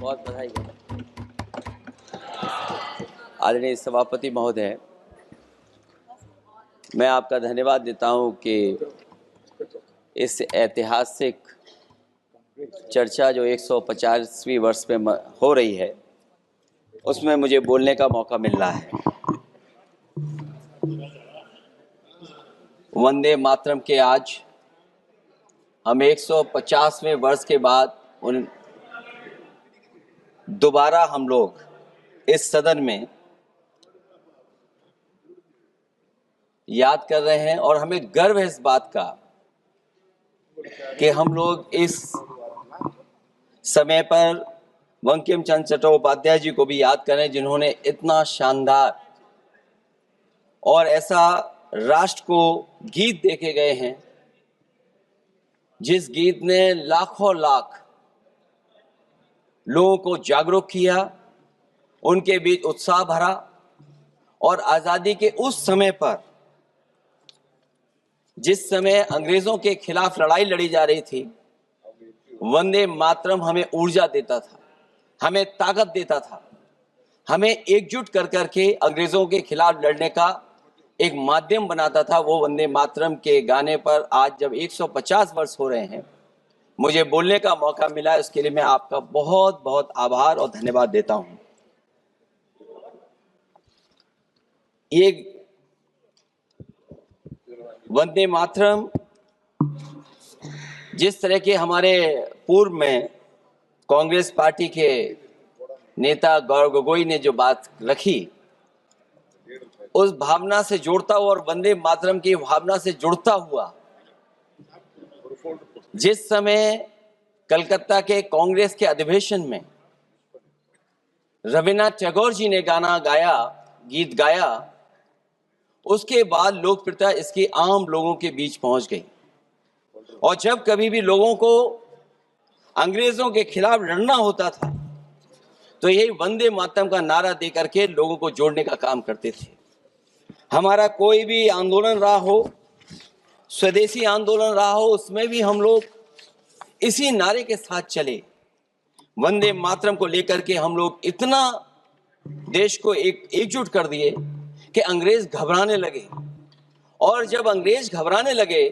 बहुत बधाई है। आदरणीय सभापति महोदय, मैं आपका धन्यवाद देता हूं कि इस ऐतिहासिक चर्चा जो 150वीं वर्ष में हो रही है उसमें मुझे बोलने का मौका मिल रहा है। वंदे मातरम के आज हम 150वें वर्ष के बाद दोबारा हम लोग इस सदन में याद कर रहे हैं और हमें गर्व है इस बात का कि हम लोग इस समय पर बंकिम चंद्र चट्टोपाध्याय जी को भी याद करें जिन्होंने इतना शानदार और ऐसा राष्ट्र को गीत देके गए हैं जिस गीत ने लाखों लाख लोगों को जागरूक किया, उनके बीच उत्साह भरा और आजादी के उस समय पर जिस समय अंग्रेजों के खिलाफ लड़ाई लड़ी जा रही थी, वंदे मातरम हमें ऊर्जा देता था, हमें ताकत देता था, हमें एकजुट कर करके अंग्रेजों के खिलाफ लड़ने का एक माध्यम बनाता था। वो वंदे मातरम के गाने पर आज जब 150 वर्ष हो रहे हैं, मुझे बोलने का मौका मिला, इसके लिए मैं आपका बहुत बहुत आभार और धन्यवाद देता हूं। ये वंदे मातरम जिस तरह के हमारे पूर्व में कांग्रेस पार्टी के नेता गौरव गोगोई ने जो बात रखी, उस भावना से जोड़ता हुआ और वंदे मातरम की भावना से जुड़ता हुआ जिस समय कलकत्ता के कांग्रेस के अधिवेशन में रविन्द्रनाथ टैगोर जी ने गीत गाया, उसके बाद लोकप्रियता इसकी आम लोगों के बीच पहुंच गई। और जब कभी भी लोगों को अंग्रेजों के खिलाफ लड़ना होता था तो यही वंदे मातरम का नारा देकर के लोगों को जोड़ने का काम करते थे। हमारा कोई भी आंदोलन रहा हो, स्वदेशी आंदोलन रहा हो, उसमें भी हम लोग इसी नारे के साथ चले। वंदे मातरम को लेकर के हम लोग इतना देश को एकजुट कर दिए कि अंग्रेज घबराने लगे। और जब अंग्रेज घबराने लगे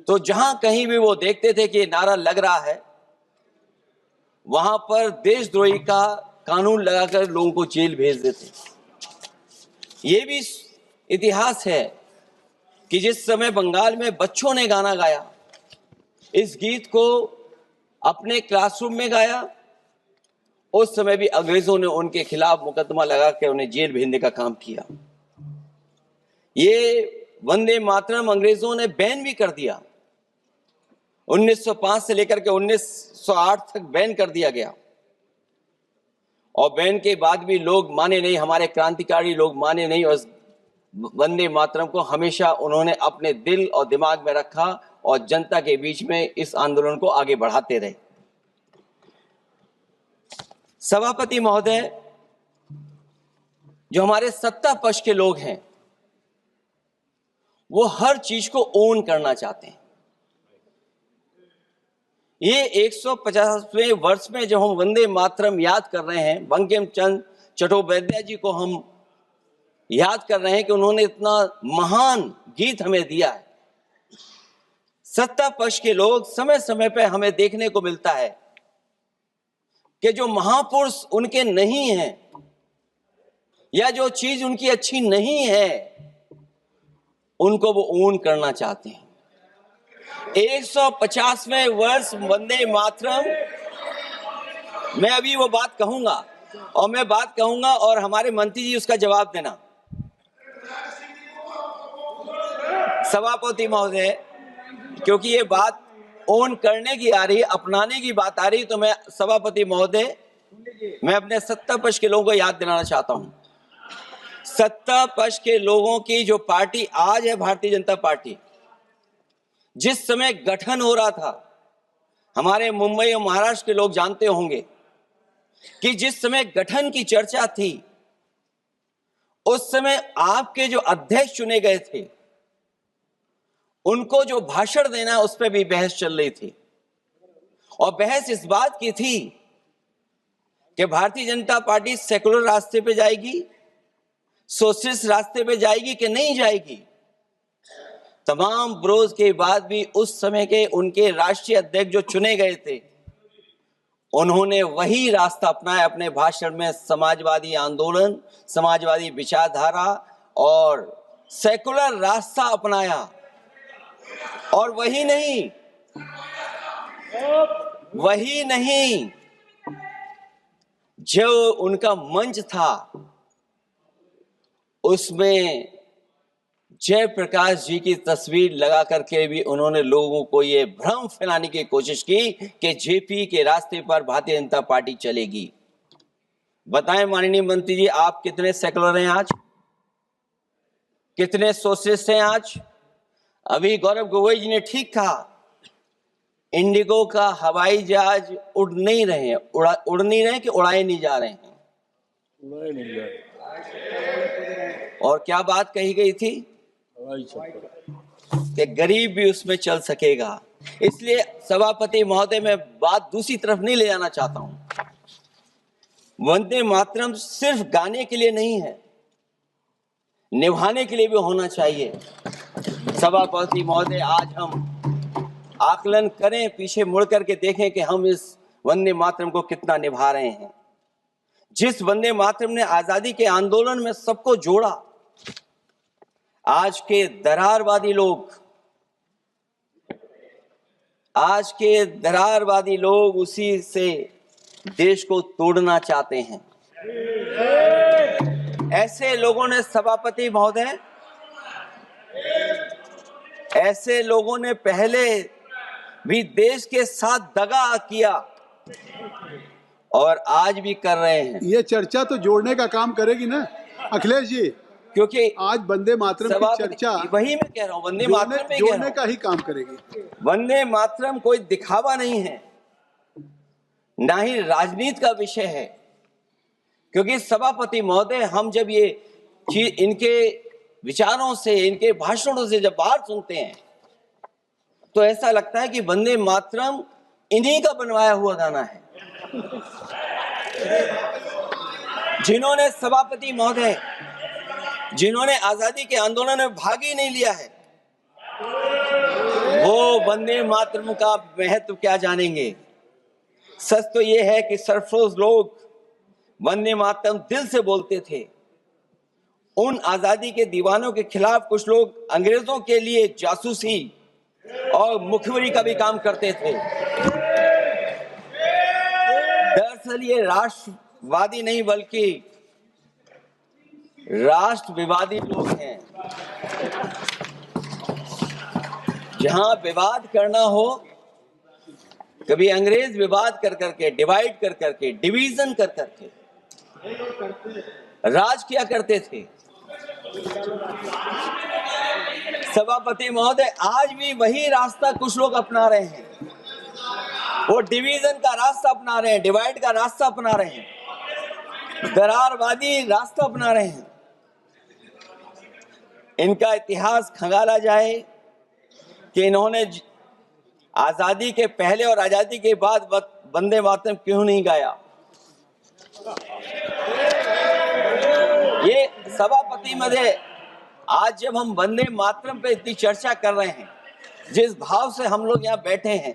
तो जहां कहीं भी वो देखते थे कि नारा लग रहा है, वहां पर देशद्रोही का कानून लगाकर लोगों को जेल भेज देते। ये भी इतिहास है कि जिस समय बंगाल में बच्चों ने गाना गाया, इस गीत को अपने क्लासरूम में गाया, उस समय भी अंग्रेजों ने उनके खिलाफ मुकदमा लगा के उन्हें जेल भेजने का काम किया। ये वंदे मातरम अंग्रेजों ने बैन भी कर दिया। 1905 से लेकर के 1908 तक बैन कर दिया गया और बैन के बाद भी लोग माने नहीं, हमारे क्रांतिकारी लोग माने नहीं और वंदे मातरम को हमेशा उन्होंने अपने दिल और दिमाग में रखा और जनता के बीच में इस आंदोलन को आगे बढ़ाते रहे। सभापति महोदय, जो हमारे सत्ता पक्ष के लोग हैं वो हर चीज को ओन करना चाहते हैं। ये 150वें वर्ष में जब हम वंदे मातरम याद कर रहे हैं, बंकिम चंद्र चट्टोपाध्याय जी को हम याद कर रहे हैं कि उन्होंने इतना महान गीत हमें दिया है। सत्ता पक्ष के लोग समय समय पर हमें देखने को मिलता है कि जो महापुरुष उनके नहीं हैं या जो चीज उनकी अच्छी नहीं है उनको वो ओन करना चाहते हैं। 150वें वर्ष वंदे मातरम, मैं अभी वो बात कहूंगा और मैं बात कहूंगा और हमारे मंत्री जी उसका जवाब देना। सभापति महोदय, क्योंकि ये बात ओन करने की आ रही, अपनाने की बात आ रही, तो मैं सभापति महोदय, मैं अपने सत्ता पक्ष के लोगों को याद दिलाना चाहता हूं। सत्ता पक्ष के लोगों की जो पार्टी आज है, भारतीय जनता पार्टी, जिस समय गठन हो रहा था, हमारे मुंबई और महाराष्ट्र के लोग जानते होंगे कि जिस समय गठन की चर्चा थी, उस समय आपके जो अध्यक्ष चुने गए थे उनको जो भाषण देना उस पर भी बहस चल रही थी और बहस इस बात की थी कि भारतीय जनता पार्टी सेकुलर रास्ते पे जाएगी, सोशलिस्ट रास्ते पे जाएगी कि नहीं जाएगी। तमाम विरोध के बाद भी उस समय के उनके राष्ट्रीय अध्यक्ष जो चुने गए थे, उन्होंने वही रास्ता अपनाया अपने भाषण में। समाजवादी आंदोलन, समाजवादी विचारधारा और सेकुलर रास्ता अपनाया। और वही नहीं, जो उनका मंच था उसमें जयप्रकाश जी की तस्वीर लगा करके भी उन्होंने लोगों को ये भ्रम फैलाने की कोशिश की कि जेपी के रास्ते पर भारतीय जनता पार्टी चलेगी। बताएं माननीय मंत्री जी, आप कितने सेकुलर हैं आज, कितने सोशलिस्ट हैं आज? अभी गौरव गोगोई जी ने ठीक कहा, इंडिगो का हवाई जहाज उड़ नहीं रहे हैं, उड़ नहीं रहे कि उड़ाए नहीं जा रहे हैं? उड़ाए नहीं जा रहे। और क्या बात कही गई थी कि गरीब भी उसमें चल सकेगा। इसलिए सभापति महोदय, मैं बात दूसरी तरफ नहीं ले जाना चाहता हूं। वंदे मातरम सिर्फ गाने के लिए नहीं है, निभाने के लिए भी होना चाहिए। सभापति महोदय, आज हम आकलन करें, पीछे मुड़ करके देखें कि हम इस वंदे मातरम को कितना निभा रहे हैं। जिस वंदे मातरम ने आजादी के आंदोलन में सबको जोड़ा, आज के दरारवादी लोग उसी से देश को तोड़ना चाहते हैं। ऐसे लोगों ने, सभापति महोदय, ऐसे लोगों ने पहले भी देश के साथ दगा किया और आज भी कर रहे हैं। ये चर्चा तो जोड़ने का काम करेगी ना अखिलेश जी, क्योंकि आज वंदे मातरम की चर्चा, वही मैं कह रहा हूँ, वंदे मातरम में जोड़ने का ही काम करेगी। वंदे मातरम कोई दिखावा नहीं है, ना ही राजनीति का विषय है। क्योंकि सभापति महोदय, हम जब ये चीज इनके विचारों से, इनके भाषणों से जब बाहर सुनते हैं तो ऐसा लगता है कि वंदे मातरम इन्हीं का बनवाया हुआ गाना है। जिन्होंने, सभापति महोदय, जिन्होंने आजादी के आंदोलन में भाग ही नहीं लिया है, वो वंदे मातरम का महत्व क्या जानेंगे। सच तो ये है कि सरफरोश लोग वंदे मातरम दिल से बोलते थे। उन आजादी के दीवानों के खिलाफ कुछ लोग अंग्रेजों के लिए जासूसी और मुखबिरी का भी काम करते थे। दरअसल ये राष्ट्रवादी नहीं बल्कि राष्ट्र विवादी लोग हैं। जहां विवाद करना हो, कभी अंग्रेज विवाद कर करके, डिवाइड कर करके, डिवीजन कर करके राज किया करते थे। सभापति महोदय, आज भी वही रास्ता कुछ लोग अपना रहे हैं। वो डिवीजन का रास्ता अपना रहे हैं, डिवाइड का रास्ता अपना रहे हैं, दरारवादी रास्ता अपना रहे हैं। इनका इतिहास खंगाला जाए कि इन्होंने आजादी के पहले और आजादी के बाद वंदे मातरम क्यों नहीं गाया। ये सभापति महोदय, आज जब हम वंदे मातरम पे इतनी चर्चा कर रहे हैं, जिस भाव से हम लोग यहाँ बैठे हैं,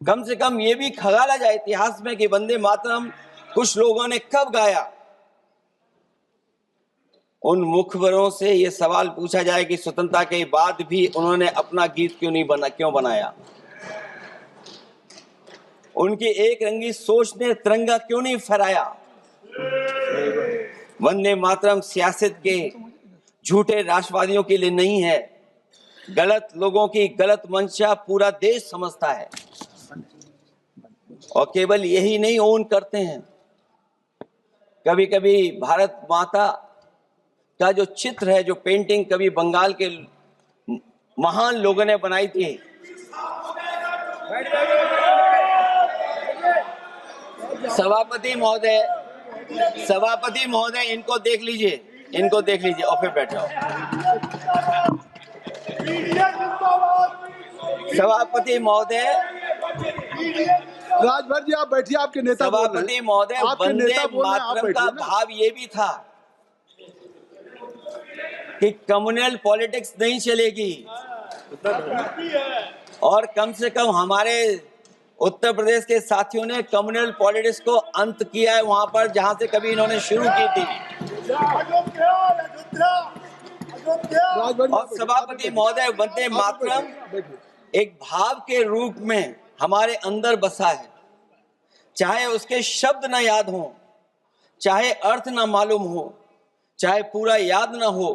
कम से कम ये भी खंगाला जाए इतिहास में कि वंदे मातरम कुछ लोगों ने कब गाया। उन मुखबरों से ये सवाल पूछा जाए कि स्वतंत्रता के बाद भी उन्होंने अपना गीत क्यों बनाया। उनकी एक रंगी सोच ने तिरंगा क्यों नहीं फहराया। वंदे मातरम सियासत के झूठे राष्ट्रवादियों के लिए नहीं है। गलत लोगों की गलत मंशा पूरा देश समझता है और केवल यही नहीं ओन करते हैं। कभी कभी भारत माता का जो चित्र है, जो पेंटिंग कभी बंगाल के महान लोगों ने बनाई थी, सभापति महोदय, इनको देख लीजिए और फिर बैठ जाओ। सभापति महोदय, राजभर जी आप बैठिए, आपके नेता बोल रहे सभापति हैं। महोदय, आपके वंदे नेता बोल रहे हैं, आप मातरम का बैठिए ना। भाव ये भी था कि कम्युनल पॉलिटिक्स नहीं चलेगी, और कम से कम हमारे उत्तर प्रदेश के साथियों ने कम्युनल पॉलिटिक्स को अंत किया है वहां पर जहां से कभी इन्होंने शुरू की थी। राजभर जी, और सभापति महोदय, वंदे मातरम बैठिए। एक भाव के रूप में हमारे अंदर बसा है, चाहे उसके शब्द न याद हो, चाहे अर्थ न मालूम हो, चाहे पूरा याद न हो,